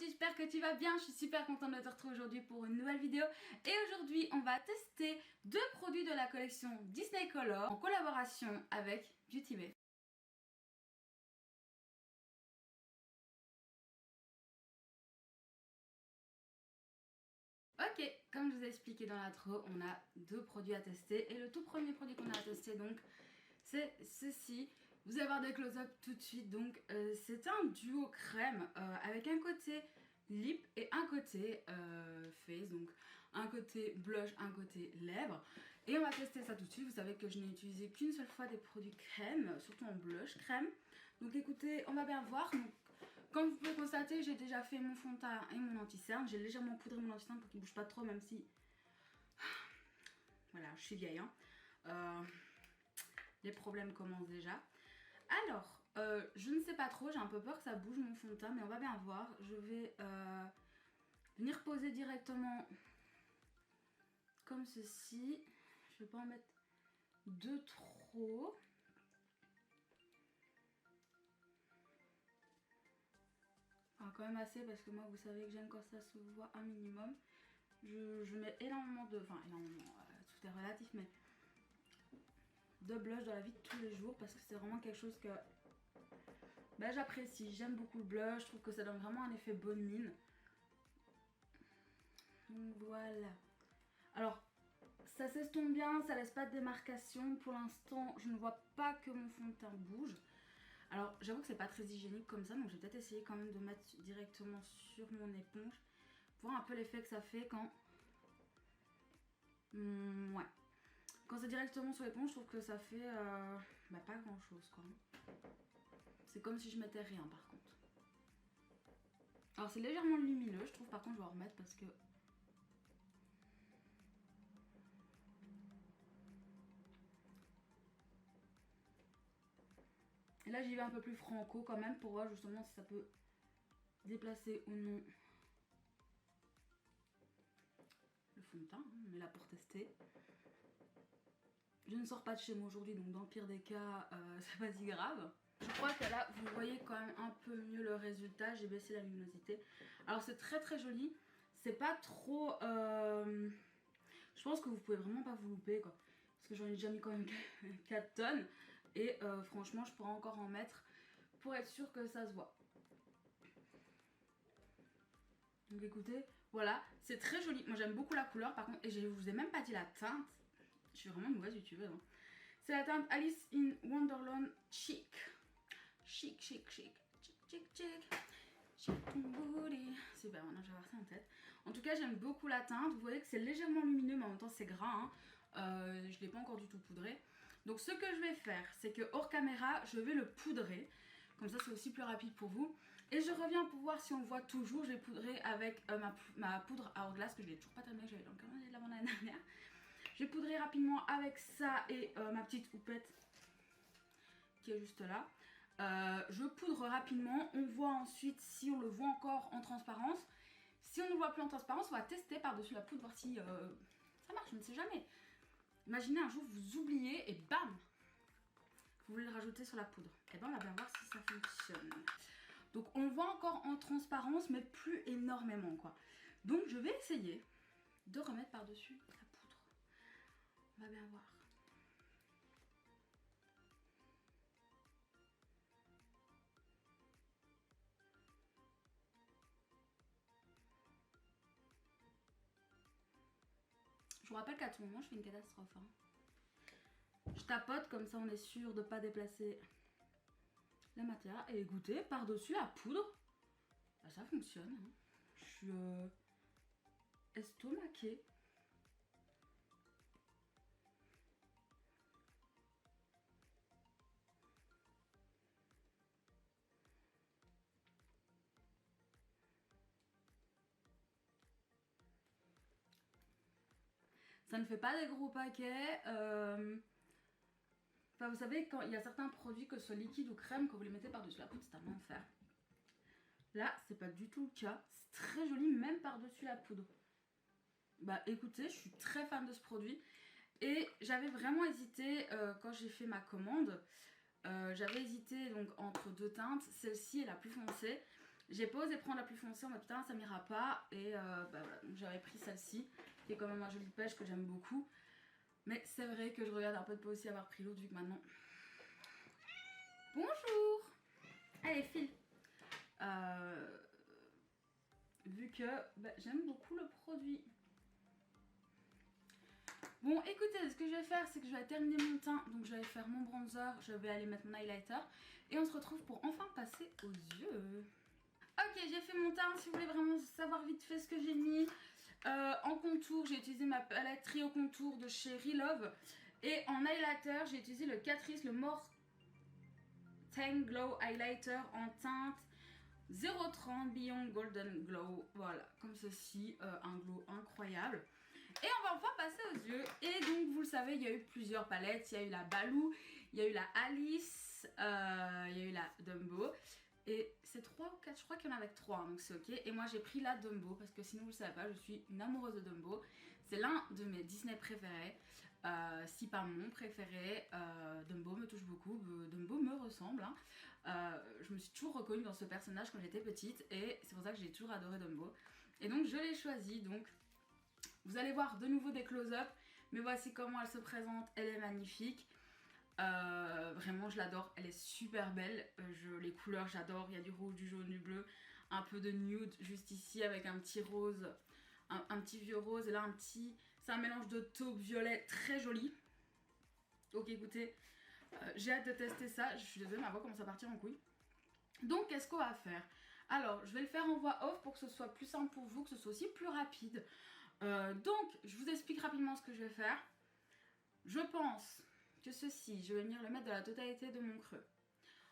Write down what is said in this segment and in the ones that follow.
j'espère que tu vas bien. Je suis super contente de te retrouver aujourd'hui pour une nouvelle vidéo. Et aujourd'hui, on va tester deux produits de la collection Disney Color en collaboration avec Beauty Bay. Ok, comme je vous ai expliqué dans l'intro, on a deux produits à tester. Et le tout premier produit qu'on a à tester, donc, c'est ceci. Vous allez voir des close-up tout de suite. Donc, c'est un duo crème avec un côté lip et un côté face. Donc, un côté blush, un côté lèvres. Et on va tester ça tout de suite. Vous savez que je n'ai utilisé qu'une seule fois des produits crème, surtout en blush crème. Donc, écoutez, on va bien voir. Donc, comme vous pouvez constater, j'ai déjà fait mon fond de teint et mon anti-cerne. J'ai légèrement poudré mon anti-cerne pour qu'il ne bouge pas trop, même si... Voilà, je suis vieille. Hein. Les problèmes commencent déjà. Alors, je ne sais pas trop, j'ai un peu peur que ça bouge mon fond de teint, mais on va bien voir. Je vais venir poser directement comme ceci. Je ne vais pas en mettre de trop. Enfin, quand même assez, parce que moi, vous savez que j'aime quand ça se voit un minimum. Je mets énormément de... Enfin, énormément, tout est relatif, mais... de blush dans la vie de tous les jours, parce que c'est vraiment quelque chose que... ben, j'apprécie. J'aime beaucoup le blush, je trouve que ça donne vraiment un effet bonne mine. Donc voilà. Alors, ça s'estompe bien, ça laisse pas de démarcation. Pour l'instant, je ne vois pas que mon fond de teint bouge. Alors, j'avoue que c'est pas très hygiénique comme ça, donc je vais peut-être essayer quand même de mettre directement sur mon éponge. Voir un peu l'effet que ça fait quand... ouais. Quand c'est directement sur l'éponge, je trouve que ça fait bah, pas grand chose quoi. C'est comme si je mettais rien par contre. Alors c'est légèrement lumineux, je trouve. Par contre je vais en remettre parce que... Et là j'y vais un peu plus franco quand même pour voir justement si ça peut déplacer ou non le fond de teint. On est là pour tester. Je ne sors pas de chez moi aujourd'hui, donc dans le pire des cas, c'est pas si grave. Je crois que là, vous voyez quand même un peu mieux le résultat. J'ai baissé la luminosité. Alors c'est très très joli. C'est pas trop... Je pense que vous pouvez vraiment pas vous louper quoi. Parce que j'en ai déjà mis quand même 4 tonnes. Et franchement, je pourrais encore en mettre pour être sûr que ça se voit. Donc écoutez, voilà. C'est très joli. Moi j'aime beaucoup la couleur par contre. Et je vous ai même pas dit la teinte. Je suis vraiment une mauvaise youtubeuse. Hein. C'est la teinte Alice in Wonderland Chic. Chic, chic, chic. Chic, chic, chic. Chic ton booty. Super, maintenant je vais avoir ça en tête. En tout cas, j'aime beaucoup la teinte. Vous voyez que c'est légèrement lumineux, mais en même temps c'est gras. Hein. Je ne l'ai pas encore du tout poudré. Donc ce que je vais faire, c'est que hors caméra, je vais le poudrer. Comme ça, c'est aussi plus rapide pour vous. Et je reviens pour voir si on le voit toujours. Je vais poudrer avec ma poudre Hourglass, que je n'ai toujours pas terminée, j'avais dans le calendrier de l'année dernière. Je vais poudrer rapidement avec ça et ma petite houppette qui est juste là. Je poudre rapidement. On voit ensuite si on le voit encore en transparence. Si on ne le voit plus en transparence, on va tester par-dessus la poudre, voir si ça marche, je ne sais jamais. Imaginez un jour vous oubliez et bam, vous voulez le rajouter sur la poudre. Et ben on va bien voir si ça fonctionne. Donc on le voit encore en transparence, mais plus énormément quoi. Donc je vais essayer de remettre par-dessus la poudre. On va bien voir. Je vous rappelle qu'à tout moment, je fais une catastrophe. Hein. Je tapote, comme ça on est sûr de ne pas déplacer la matière. Et écoutez, par-dessus la poudre, bah, ça fonctionne. Hein. Je suis estomaquée. Ça ne fait pas des gros paquets. Enfin, vous savez, quand il y a certains produits, que ce soit liquide ou crème, quand vous les mettez par-dessus la poudre, c'est un enfer. Là, c'est pas du tout le cas. C'est très joli, même par-dessus la poudre. Bah écoutez, je suis très fan de ce produit. Et j'avais vraiment hésité quand j'ai fait ma commande. J'avais hésité donc entre deux teintes. Celle-ci est la plus foncée. J'ai pas osé prendre la plus foncée, en mode putain ça m'ira pas. Et bah voilà, donc j'avais pris celle-ci, qui est quand même un joli pêche que j'aime beaucoup. Mais c'est vrai que je regarde un peu de pas aussi avoir pris l'autre vu que maintenant... Bonjour. Allez, file. Vu que bah, j'aime beaucoup le produit. Bon, écoutez, ce que je vais faire, c'est que je vais terminer mon teint. Donc, je vais faire mon bronzer, je vais aller mettre mon highlighter. Et on se retrouve pour enfin passer aux yeux. Ok, j'ai fait mon teint. Si vous voulez vraiment savoir vite fait ce que j'ai mis. En contour, j'ai utilisé ma palette Trio Contour de chez Relove. Et en highlighter, j'ai utilisé le Catrice, le More Tang Glow Highlighter en teinte 030 Beyond Golden Glow. Voilà, comme ceci, un glow incroyable. Et on va enfin passer aux yeux. Et donc, vous le savez, il y a eu plusieurs palettes. Il y a eu la Baloo, il y a eu la Alice, il y a eu la Dumbo. Et c'est 3 ou 4, je crois qu'il y en a avec 3, donc c'est ok. Et moi, j'ai pris la Dumbo parce que sinon, vous le savez pas, je suis une amoureuse de Dumbo. C'est l'un de mes Disney préférés. Si pas mon préféré, Dumbo me touche beaucoup. Dumbo me ressemble. Hein. Je me suis toujours reconnue dans ce personnage quand j'étais petite. Et c'est pour ça que j'ai toujours adoré Dumbo. Et donc, je l'ai choisi. Donc, vous allez voir de nouveau des close-up, mais voici comment elle se présente. Elle est magnifique. Vraiment, je l'adore. Elle est super belle. Les couleurs, j'adore. Il y a du rouge, du jaune, du bleu, un peu de nude juste ici avec un petit rose, un petit vieux rose. Et là, c'est un mélange de taupe violet très joli. Donc, écoutez, j'ai hâte de tester ça. Je suis désolée, ma voix commence à partir en couille. Donc, qu'est-ce qu'on va faire? Alors, je vais le faire en voix off pour que ce soit plus simple pour vous, que ce soit aussi plus rapide. Donc, je vous explique rapidement ce que je vais faire. Je pense que ceci, je vais venir le mettre dans la totalité de mon creux.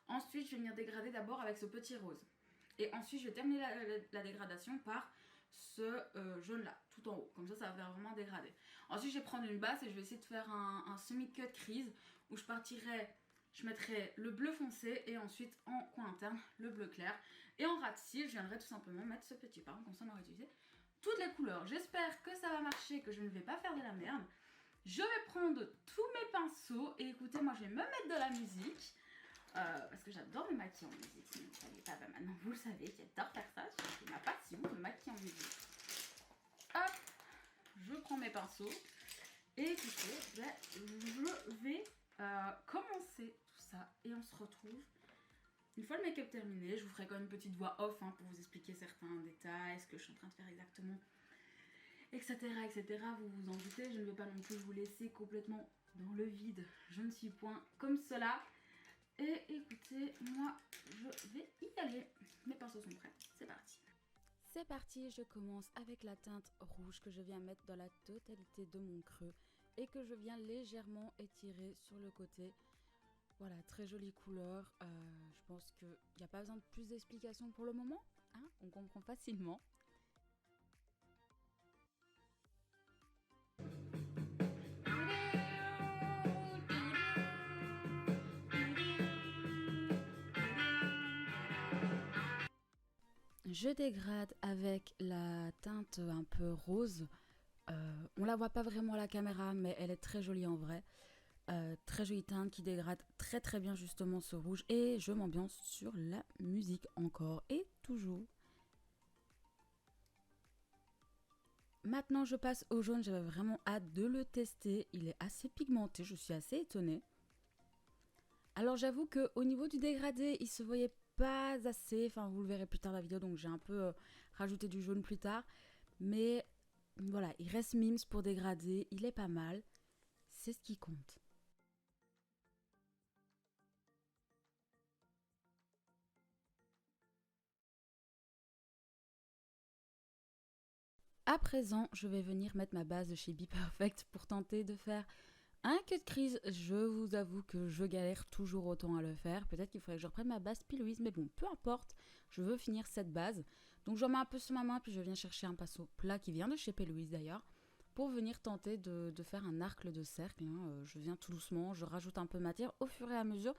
Ensuite, je vais venir dégrader d'abord avec ce petit rose. Et ensuite, je vais terminer la dégradation par ce jaune-là, tout en haut. Comme ça, ça va faire vraiment dégrader. Ensuite, je vais prendre une base et je vais essayer de faire un semi-cut crease où je mettrai le bleu foncé et ensuite en coin interne, le bleu clair. Et en ras de cils, je viendrai tout simplement mettre ce petit pain, comme ça on aura utilisé toutes les couleurs. J'espère que ça va marcher, que je ne vais pas faire de la merde. Je vais prendre tous mes pinceaux et écoutez, moi je vais me mettre de la musique parce que j'adore me maquiller en musique. Si vous ne saviez pas, bah maintenant vous le savez, j'adore faire ça. C'est ma passion, me maquiller en musique. Hop, je prends mes pinceaux et écoutez, bah, je vais commencer tout ça et on se retrouve. Une fois le make-up terminé, je vous ferai quand même une petite voix off hein, pour vous expliquer certains détails, ce que je suis en train de faire exactement, etc. etc. Vous vous en doutez, je ne vais pas non plus vous laisser complètement dans le vide. Je ne suis point comme cela. Et écoutez, moi, je vais y aller. Mes pinceaux sont prêts, c'est parti. C'est parti, je commence avec la teinte rouge que je viens mettre dans la totalité de mon creux et que je viens légèrement étirer sur le côté. Voilà, très jolie couleur. Je pense qu'il n'y a pas besoin de plus d'explications pour le moment. Hein, on comprend facilement. Je dégrade avec la teinte un peu rose. On la voit pas vraiment à la caméra, mais elle est très jolie en vrai. Très jolie teinte qui dégrade très très bien justement ce rouge. Et je m'ambiance sur la musique encore et toujours. Maintenant je passe au jaune, j'avais vraiment hâte de le tester. Il est assez pigmenté, je suis assez étonnée. Alors j'avoue qu'au niveau du dégradé, il se voyait pas assez. Enfin vous le verrez plus tard dans la vidéo, donc j'ai un peu rajouté du jaune plus tard. Mais voilà, il reste Mims pour dégrader, il est pas mal. C'est ce qui compte. À présent, je vais venir mettre ma base de chez Be Perfect pour tenter de faire un cut crease. Je vous avoue que je galère toujours autant à le faire. Peut-être qu'il faudrait que je reprenne ma base P. Louise, mais bon, peu importe. Je veux finir cette base. Donc je mets un peu sur ma main, puis je viens chercher un pinceau plat qui vient de chez P. Louise d'ailleurs, pour venir tenter de faire un arc de cercle. Hein. Je viens tout doucement, je rajoute un peu de matière au fur et à mesure,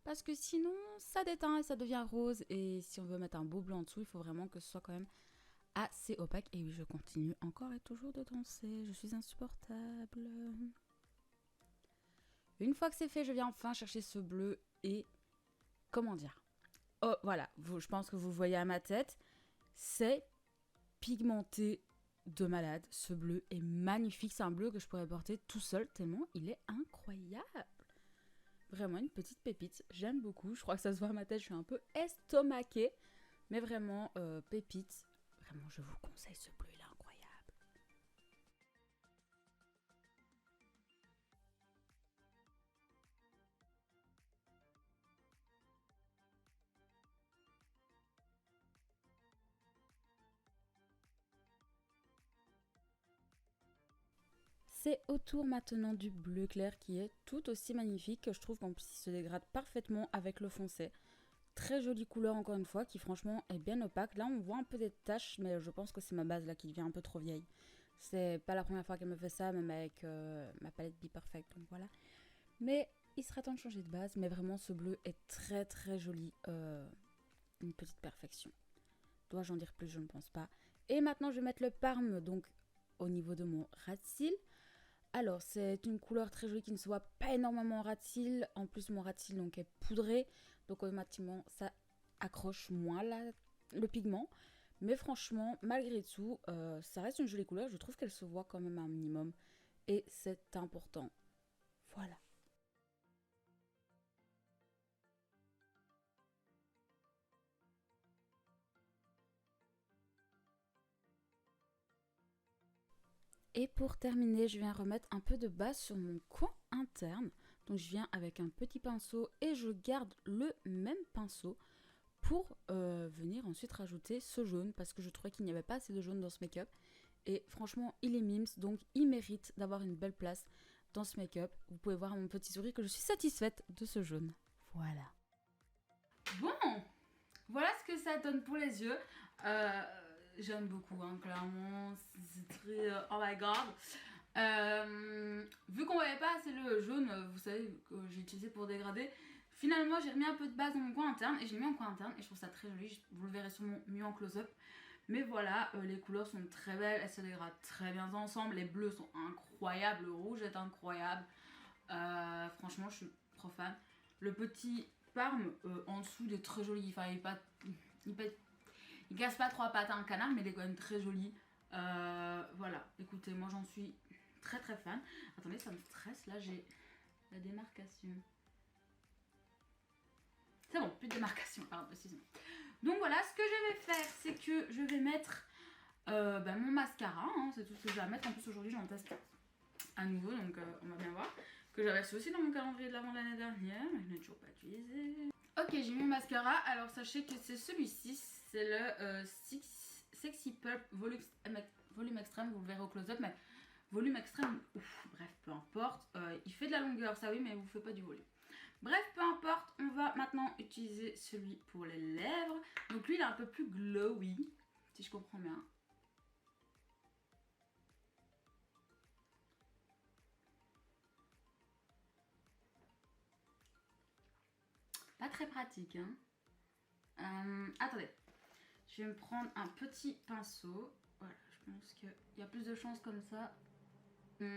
parce que sinon ça déteint et ça devient rose. Et si on veut mettre un beau blanc en dessous, il faut vraiment que ce soit quand même assez opaque. Et oui, je continue encore et toujours de danser. Je suis insupportable. Une fois que c'est fait, je viens enfin chercher ce bleu et, comment dire, Oh, voilà, je pense que vous le voyez à ma tête. C'est pigmenté de malade. Ce bleu est magnifique. C'est un bleu que je pourrais porter tout seul tellement il est incroyable. Vraiment une petite pépite. J'aime beaucoup. Je crois que ça se voit à ma tête. Je suis un peu estomaquée. Mais vraiment, pépite. Vraiment, je vous conseille ce bleu. Il est incroyable. C'est au tour maintenant du bleu clair qui est tout aussi magnifique. Que je trouve qu'en plus il se dégrade parfaitement avec le foncé. Très jolie couleur encore une fois qui franchement est bien opaque. Là on voit un peu des taches mais je pense que c'est ma base là qui devient un peu trop vieille. C'est pas la première fois qu'elle me fait ça même avec ma palette Be Perfect donc voilà. Mais il sera temps de changer de base mais vraiment ce bleu est très très joli. Une petite perfection. Dois-je en dire plus? Je ne pense pas. Et maintenant je vais mettre le parme donc au niveau de mon ras de cils. Alors c'est une couleur très jolie qui ne se voit pas énormément en ras de cils. En plus mon ras de cils donc est poudré. Donc automatiquement ça accroche moins le pigment. Mais franchement malgré tout ça reste une jolie couleur. Je trouve qu'elle se voit quand même un minimum. Et c'est important. Voilà. Et pour terminer, je viens remettre un peu de base sur mon coin interne. Donc je viens avec un petit pinceau et je garde le même pinceau pour venir ensuite rajouter ce jaune parce que je trouvais qu'il n'y avait pas assez de jaune dans ce make-up. Et franchement, il est mimes, donc il mérite d'avoir une belle place dans ce make-up. Vous pouvez voir à mon petit sourire que je suis satisfaite de ce jaune. Voilà. Bon, voilà ce que ça donne pour les yeux. Euh, J'aime beaucoup, hein, clairement. C'est très... oh my god. Vu qu'on voyait pas assez le jaune, vous savez, que j'ai utilisé pour dégrader, finalement j'ai remis un peu de base dans mon coin interne et j'ai mis en coin interne et je trouve ça très joli. Vous le verrez sûrement mieux en close-up. Mais voilà, les couleurs sont très belles, elles se dégradent très bien ensemble. Les bleus sont incroyables, le rouge est incroyable. Franchement, je suis trop fan. Le petit parme en dessous, il est très joli. Enfin, il casse pas trois pattes à un canard, mais il est quand même très joli. Voilà, écoutez, moi j'en suis très très fan. Attendez, ça me stresse, là j'ai la démarcation. C'est bon, plus de démarcation, pardon, excusez-moi. Donc voilà, ce que je vais faire, c'est que je vais mettre mon mascara, hein, c'est tout ce que je vais mettre. En plus aujourd'hui j'en teste à nouveau, donc on va bien voir. Que j'avais reçu aussi dans mon calendrier de l'avant de l'année dernière, mais je n'ai toujours pas utilisé. Ok, j'ai mis mon mascara, alors sachez que c'est celui-ci, c'est le Sexy Pulp Volume Extrême, vous le verrez au close-up, mais volume extrême, ouf, bref, peu importe. Il fait de la longueur, ça oui, mais il vous fait pas du volume. Bref, peu importe, on va maintenant utiliser celui pour les lèvres. Donc lui, il est un peu plus glowy, si je comprends bien. Pas très pratique, hein. Attendez, je vais me prendre un petit pinceau. Voilà, je pense qu'il y a plus de chances comme ça. Ouais.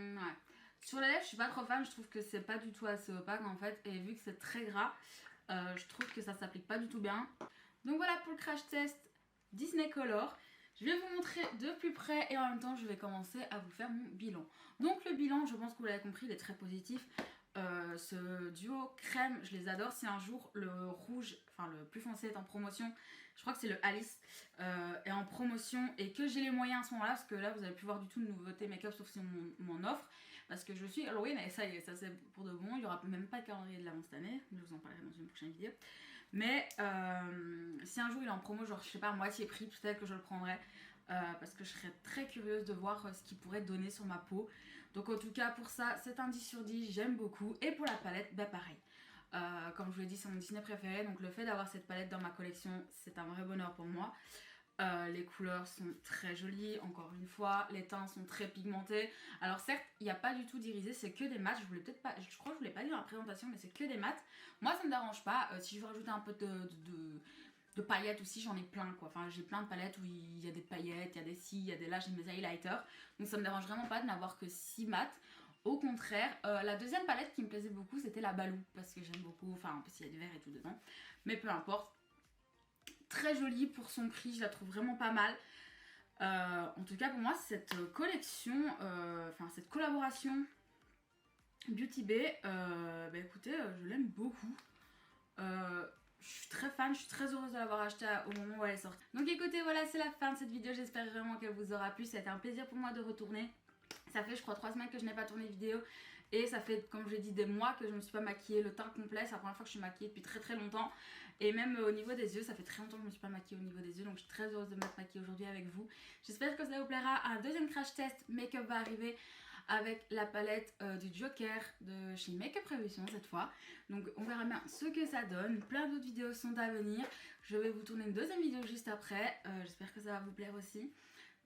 Sur les lèvres, je suis pas trop fan, je trouve que c'est pas du tout assez opaque en fait. Et vu que c'est très gras, je trouve que ça s'applique pas du tout bien. Donc voilà pour le crash test Disney Color. Je vais vous montrer de plus près et en même temps je vais commencer à vous faire mon bilan. Donc le bilan, je pense que vous l'avez compris, il est très positif. Ce duo crème, je les adore. Si un jour le rouge, enfin le plus foncé est en promotion, je crois que c'est le Alice, est en promotion et que j'ai les moyens à ce moment-là, parce que là vous avez pu voir du tout de nouveautés make-up sauf si on m'en offre, parce que je suis Halloween et ça y est, ça c'est pour de bon. Il n'y aura même pas de calendrier de l'avant cette année, je vous en parlerai dans une prochaine vidéo. Mais si un jour il est en promo, genre je sais pas, moitié prix, peut-être que je le prendrai. Parce que je serais très curieuse de voir ce qu'il pourrait donner sur ma peau. Donc en tout cas pour ça c'est un 10 sur 10, j'aime beaucoup. Et pour la palette, bah pareil. Comme je vous l'ai dit, c'est mon Disney préféré. Donc le fait d'avoir cette palette dans ma collection, c'est un vrai bonheur pour moi. Les couleurs sont très jolies, encore une fois. Les teints sont très pigmentés. Alors certes, il n'y a pas du tout d'irisé, c'est que des mats. Je crois que je ne vous l'ai pas dit dans la présentation, mais c'est que des mats. Moi ça me dérange pas. Si je veux rajouter un peu de paillettes aussi, j'en ai plein quoi. Enfin j'ai plein de palettes où il y a des paillettes, il y a des ci, il y a des là, j'ai mes highlighters. Donc ça me dérange vraiment pas de n'avoir que 6 mats. Au contraire, la deuxième palette qui me plaisait beaucoup c'était la Balou. Parce que j'aime beaucoup, enfin en plus il y a du vert et tout dedans. Mais peu importe. très jolie pour son prix, je la trouve vraiment pas mal. En tout cas pour moi cette collection, cette collaboration Beauty Bay, écoutez, je l'aime beaucoup. Je suis très fan, je suis très heureuse de l'avoir acheté au moment où elle est sortie. Donc écoutez, voilà, c'est la fin de cette vidéo, j'espère vraiment qu'elle vous aura plu. Ça a été un plaisir pour moi de retourner. Ça fait je crois 3 semaines que je n'ai pas tourné vidéo. Et ça fait, comme je l'ai dit, des mois que je ne me suis pas maquillée le teint complet. C'est la première fois que je suis maquillée depuis très très longtemps. Et même au niveau des yeux, ça fait très longtemps que je ne me suis pas maquillée au niveau des yeux. Donc je suis très heureuse de m'être maquillée aujourd'hui avec vous. J'espère que ça vous plaira. Un deuxième crash test make-up va arriver avec la palette du Joker de chez Make Up Revolution cette fois. Donc on verra bien ce que ça donne. Plein d'autres vidéos sont à venir. Je vais vous tourner une deuxième vidéo juste après. J'espère que ça va vous plaire aussi.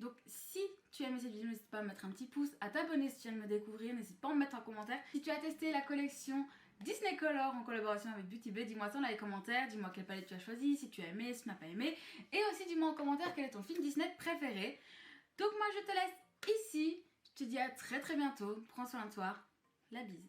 Donc si tu as aimé cette vidéo, n'hésite pas à mettre un petit pouce, à t'abonner si tu viens de me découvrir, n'hésite pas à me mettre en commentaire. Si tu as testé la collection Disney Color en collaboration avec Beauty Bay, dis-moi ça dans les commentaires, dis-moi quelle palette tu as choisi, si tu as aimé, si tu n'as pas aimé. Et aussi dis-moi en commentaire quel est ton film Disney préféré. Donc moi je te laisse ici, je te dis à très très bientôt, prends soin de toi, la bise.